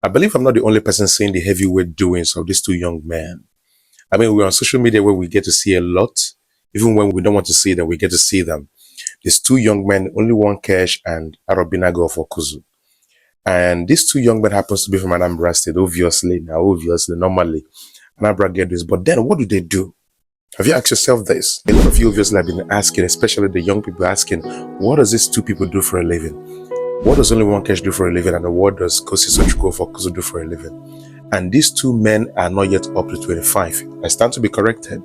I believe I'm not the only person seeing the heavyweight doings of these two young men. I mean, we're on social media where we get to see a lot. Even when we don't want to see them, we get to see them. These two young men, onlyonekesh and Arobinago of Okuzu. And these two young men happens to be from Anambra State, obviously, normally. Anambra get this. But then what do they do? Have you asked yourself this? A lot of you obviously have been asking, especially the young people asking, what does these two people do for a living? What does onlyonekesh do for a living? And what does Kosi Sochuko for Kuzu do for a living? And these two men are not yet up to 25. I stand to be corrected.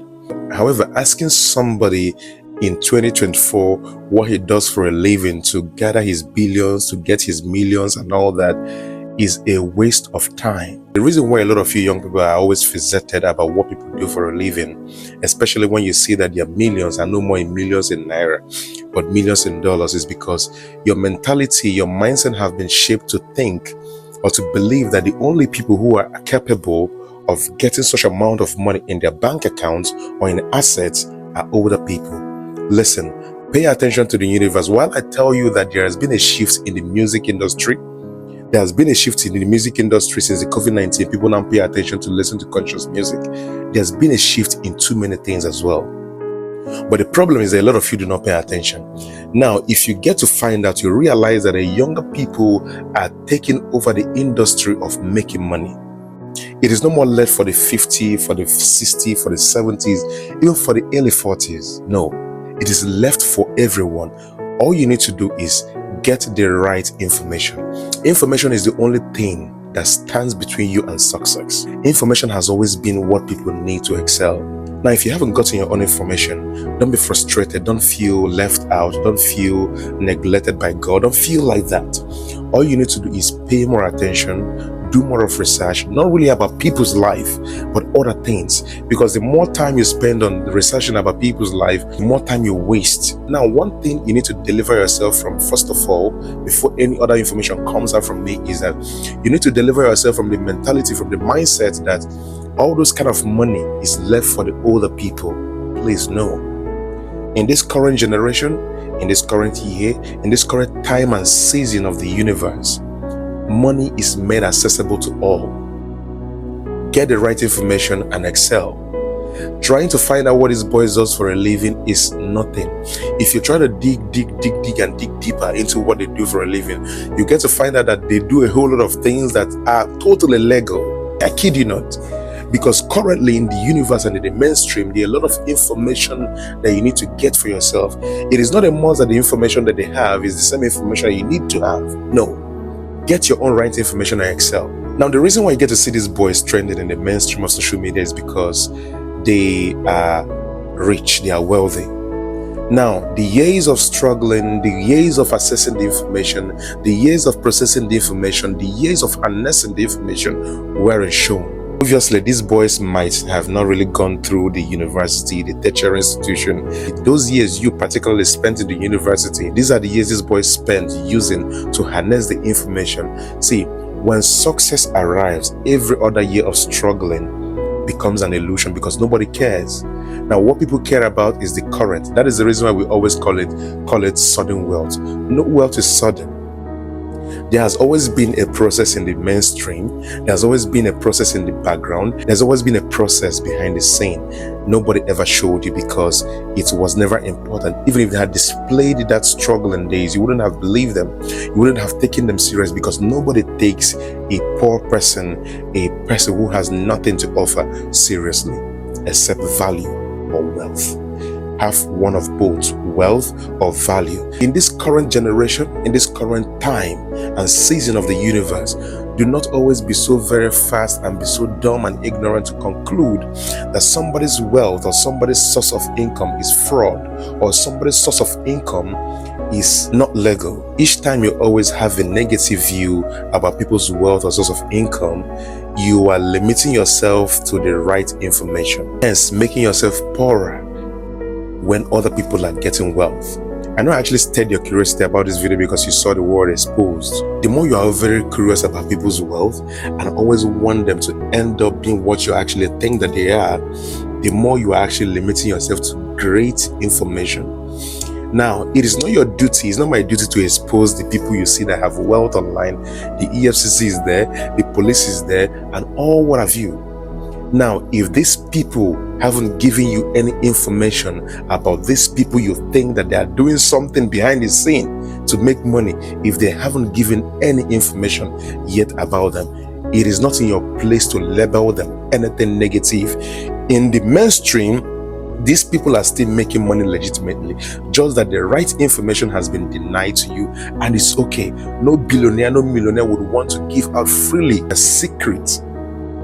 However, asking somebody in 2024 what he does for a living to gather his billions, to get his millions and all that is a waste of time. The reason why a lot of you young people are always fixated about what people do for a living, especially when you see that their millions are no more in millions in naira, but millions in dollars, is because your mentality, your mindset have been shaped to think or to believe that the only people who are capable of getting such amount of money in their bank accounts or in assets are older people. Listen, pay attention to the universe. While I tell you that there has been a shift in the music industry, there has been a shift in the music industry since the COVID-19. People now pay attention to listen to conscious music. There's been a shift in too many things as well. But the problem is that a lot of you do not pay attention. Now, if you get to find out, you realize that the younger people are taking over the industry of making money. It is no more left for the 50, for the 60, for the 70s, even for the early 40s. No, it is left for everyone. All you need to do is get the right information. Information is the only thing that stands between you and success. Information has always been what people need to excel. Now, if you haven't gotten your own information, don't be frustrated. Don't feel left out. Don't feel neglected by God. Don't feel like that. All you need to do is pay more attention, do more of research, not really about people's life, but other things. Because the more time you spend on researching about people's life, the more time you waste. Now, one thing you need to deliver yourself from, first of all, before any other information comes out from me, is that you need to deliver yourself from the mentality, from the mindset that all those kind of money is left for the older people. Please, no. In this current generation, in this current year, in this current time and season of the universe, money is made accessible to all. Get the right information and excel. Trying to find out what this boy does for a living is nothing. If you try to dig and dig deeper into what they do for a living, you get to find out that they do a whole lot of things that are totally legal. I kid you not. Because currently in the universe and in the mainstream, there are a lot of information that you need to get for yourself. It is not a must that the information that they have is the same information you need to have. No. Get your own right information and excel. Now, the reason why you get to see these boys trending in the mainstream of social media is because they are rich, they are wealthy. Now, the years of struggling, the years of accessing the information, the years of processing the information, the years of harnessing the information weren't shown. Obviously, these boys might have not really gone through the university, the tertiary institution. Those years you particularly spent in the university, these are the years these boys spent using to harness the information. See, when success arrives, every other year of struggling becomes an illusion because nobody cares. Now, what people care about is the current. That is the reason why we always call it sudden wealth. No wealth is sudden. There has always been a process in the mainstream. There's always been a process in the background. There's always been a process behind the scene. Nobody ever showed you because it was never important. Even if they had displayed that struggle in days, you wouldn't have believed them. You wouldn't have taken them serious because nobody takes a poor person, a person who has nothing to offer seriously except value or wealth. Have one of both, wealth or value. In this current generation, in this current time and season of the universe, do not always be so very fast and be so dumb and ignorant to conclude that somebody's wealth or somebody's source of income is fraud or somebody's source of income is not legal. Each time you always have a negative view about people's wealth or source of income, you are limiting yourself to the right information, hence making yourself poorer when other people are getting wealth. I know I actually stirred your curiosity about this video because you saw the word exposed. The more you are very curious about people's wealth and always want them to end up being what you actually think that they are, the more you are actually limiting yourself to great information. Now, it is not your duty, it's not my duty to expose the people you see that have wealth online. The EFCC is there, the police is there, and all what have you. Now, if these people haven't given you any information about these people you think that they are doing something behind the scene to make money, if they haven't given any information yet about them, it is not in your place to label them anything negative. In the mainstream, these people are still making money legitimately, just that the right information has been denied to you, and it's okay. No billionaire, no millionaire would want to give out freely a secret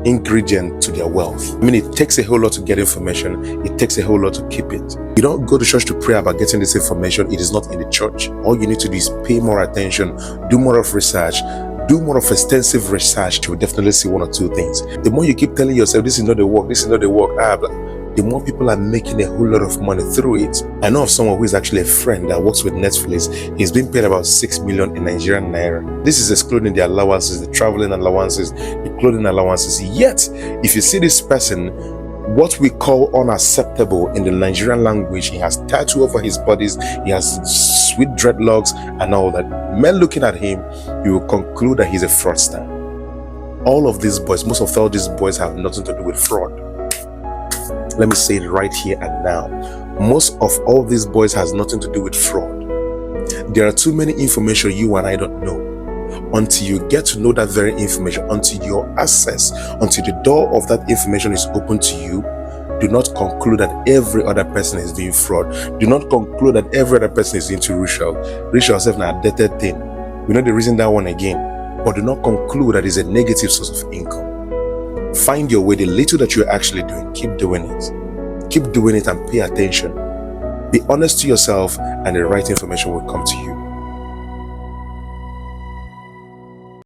ingredient to their wealth. I mean, it takes a whole lot to get information. It takes a whole lot to keep it. You don't go to church to pray about getting this information. It is not in the church. All you need to do is pay more attention, do more of research, do more of extensive research. You will definitely see one or two things. The more you keep telling yourself, this is not the work, this is not the work, the more people are making a whole lot of money through it. I know of someone who is actually a friend that works with Netflix. He's being paid about 6 million in Nigerian naira. This is excluding the allowances, the traveling allowances, the clothing allowances. Yet, if you see this person, what we call unacceptable in the Nigerian language, he has tattoo over his bodies, he has sweet dreadlocks and all that. Men looking at him, you will conclude that he's a fraudster. All of these boys, most of all these boys have nothing to do with fraud. Let me say it right here and now. Most of all these boys has nothing to do with fraud. There are too many information you and I don't know. Until you get to know that very information, until your access, until the door of that information is open to you, do not conclude that every other person is doing fraud. Do not conclude that every other person is into ritual. Ritual is an addicted thing. We know the reason that one again. But do not conclude that it's a negative source of income. Find your way. The little that you're actually doing, keep doing it. Keep doing it and pay attention. Be honest to yourself, and the right information will come to you.